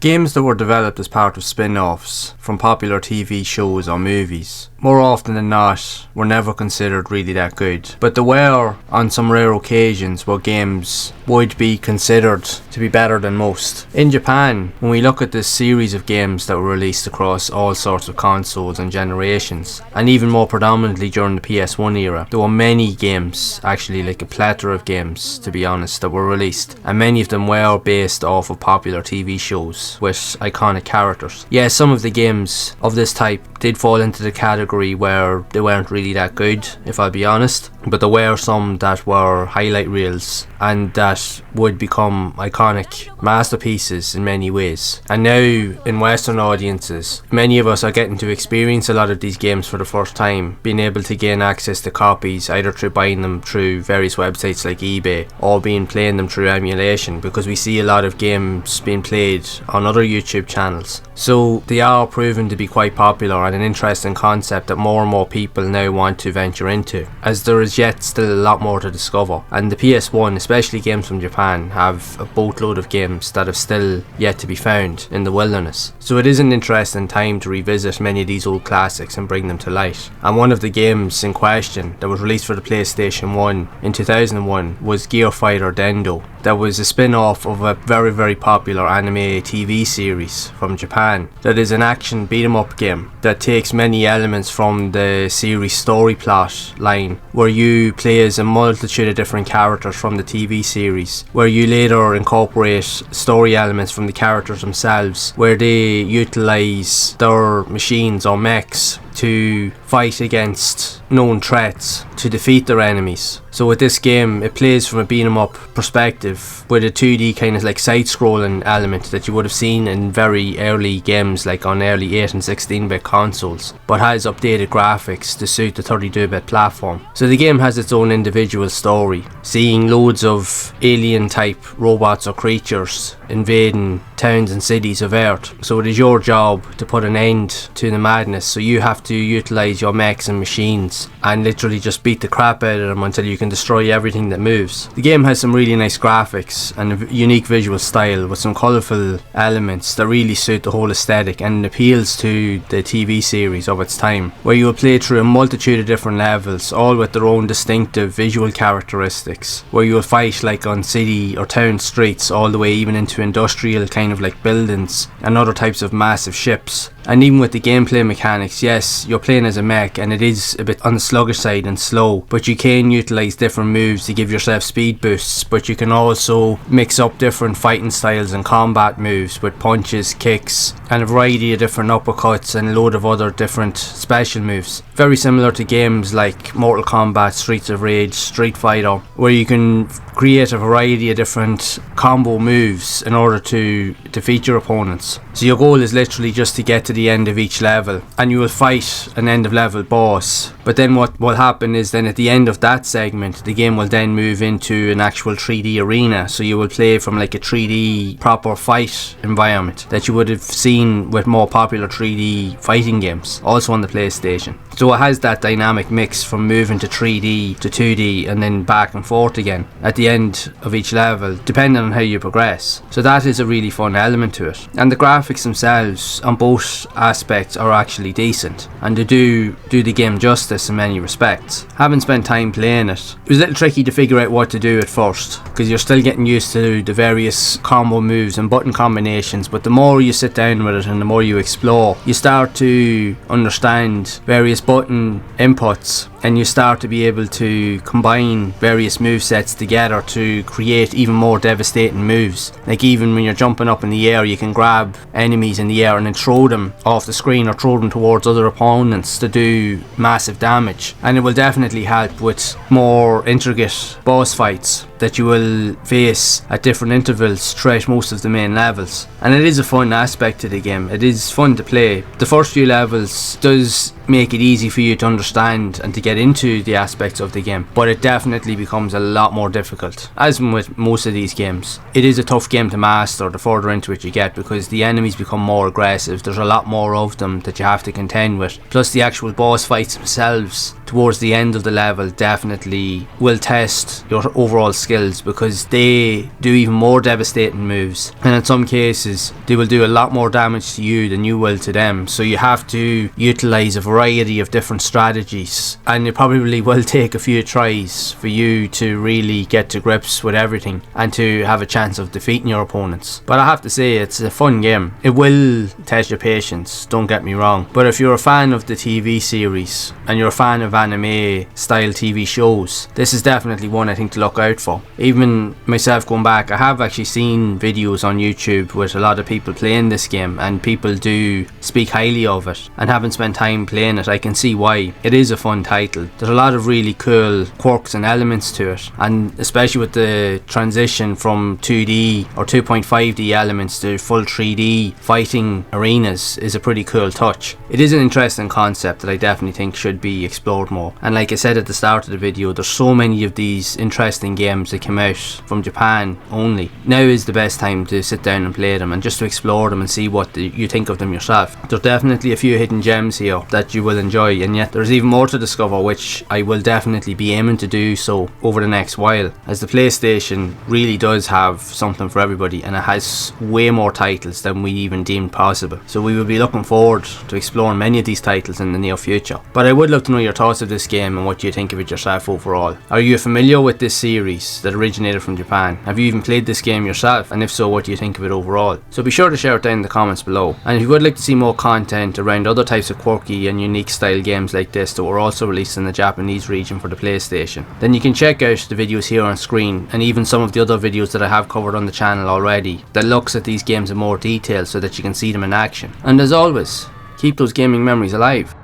Games that were developed as part of spin-offs from popular TV shows or movies, more often than not, were never considered really that good. But there were, on some rare occasions, where games would be considered to be better than most. In Japan, when we look at this series of games that were released across all sorts of consoles and generations, and even more predominantly during the PS1 era, there were many games, actually like a plethora of games, to be honest, that were released, and many of them were based off of popular TV shows with iconic characters. Yeah, some of the games of this type did fall into the category where they weren't really that good, if I'll be honest, but there were some that were highlight reels and that would become iconic masterpieces in many ways. And now, in Western audiences, many of us are getting to experience a lot of these games for the first time, being able to gain access to copies either through buying them through various websites like eBay or playing them through emulation, because we see a lot of games being played on other YouTube channels. So they are proven to be quite popular and an interesting concept that more and more people now want to venture into, as there is yet still a lot more to discover. And the PS1, especially games from Japan, have a boatload of games that have still yet to be found in the wilderness. So it is an interesting time to revisit many of these old classics and bring them to light. And one of the games in question that was released for the PlayStation 1 in 2001 was Fighter Dendo. That was a spin-off of a very, very popular anime TV series from Japan that is an action beat-em-up game that takes many elements from the series story plot line, where you play as a multitude of different characters from the TV series, where you later incorporate story elements from the characters themselves, where they utilise their machines or mechs to fight against known threats to defeat their enemies. So with this game, it plays from a beat 'em up perspective with a 2D kind of like side-scrolling element that you would have seen in very early games like on early 8 and 16-bit consoles, but has updated graphics to suit the 32-bit platform. So the game has its own individual story, seeing loads of alien-type robots or creatures invading towns and cities of Earth. So it is your job to put an end to the madness, so you have to utilise your mechs and machines and literally just beat the crap out of them until you can destroy everything that moves. The game has some really nice graphics and a unique visual style with some colourful elements that really suit the whole aesthetic and appeals to the TV series of its time, where you will play through a multitude of different levels, all with their own distinctive visual characteristics, where you will fight like on city or town streets all the way even into industrial kind of like buildings and other types of massive ships. And even with the gameplay mechanics, yes, you're playing as a mech and it is a bit on the sluggish side and slow, but you can utilise different moves to give yourself speed boosts, but you can also mix up different fighting styles and combat moves with punches, kicks, and a variety of different uppercuts and a load of other different special moves. Very similar to games like Mortal Kombat, Streets of Rage, Street Fighter, where you can create a variety of different combo moves in order to defeat your opponents. So your goal is literally just to get to the end of each level, and you will fight an end of level boss. But then what will happen is then at the end of that segment, the game will then move into an actual 3D arena. So you will play from like a 3D proper fight environment that you would have seen with more popular 3D fighting games, also on the PlayStation. So it has that dynamic mix from moving to 3D to 2D and then back and forth again at the end of each level, depending on how you progress. So that is a really fun element to it. And the graphics themselves on both aspects are actually decent, and they do the game justice in many respects. Having spent time playing it, it was a little tricky to figure out what to do at first, because you're still getting used to the various combo moves and button combinations, but the more you sit down with it and the more you explore, you start to understand various button inputs, and you start to be able to combine various movesets together to create even more devastating moves. Like even when you're jumping up in the air, you can grab enemies in the air and then throw them off the screen or throw them towards other opponents to do massive damage. And it will definitely help with more intricate boss fights that you will face at different intervals throughout most of the main levels. And it is a fun aspect to the game. It is fun to play. The first few levels does make it easy for you to understand and to get get into the aspects of the game, but it definitely becomes a lot more difficult. As with most of these games, it is a tough game to master the further into it you get, because the enemies become more aggressive. There's a lot more of them that you have to contend with, plus the actual boss fights themselves towards the end of the level definitely will test your overall skills, because they do even more devastating moves, and in some cases they will do a lot more damage to you than you will to them. So you have to utilize a variety of different strategies, and it probably will take a few tries for you to really get to grips with everything and to have a chance of defeating your opponents. But I have to say, it's a fun game. It will test your patience, don't get me wrong, but if you're a fan of the TV series and you're a fan of anime style TV shows, this is definitely one I think to look out for. Even myself, going back, I have actually seen videos on YouTube with a lot of people playing this game, and people do speak highly of it, and having spent time playing it, I can see why. It is a fun title. There's a lot of really cool quirks and elements to it, and especially with the transition from 2D or 2.5D elements to full 3D fighting arenas is a pretty cool touch. It is an interesting concept that I definitely think should be explored more, and like I said at the start of the video, there's so many of these interesting games that come out from Japan only. Now is the best time to sit down and play them, and just to explore them and see what you think of them yourself. There's definitely a few hidden gems here that you will enjoy, and yet there's even more to discover, which I will definitely be aiming to do so over the next while, as the PlayStation really does have something for everybody, and it has way more titles than we even deemed possible. So we will be looking forward to exploring many of these titles in the near future. But I would love to know your thoughts of this game and what you think of it yourself overall. Are you familiar with this series that originated from Japan? Have you even played this game yourself? And if so, what do you think of it overall? So be sure to share it down in the comments below. And if you would like to see more content around other types of quirky and unique style games like this that were also released in the Japanese region for the PlayStation, then you can check out the videos here on screen, and even some of the other videos that I have covered on the channel already that looks at these games in more detail so that you can see them in action. And as always, keep those gaming memories alive.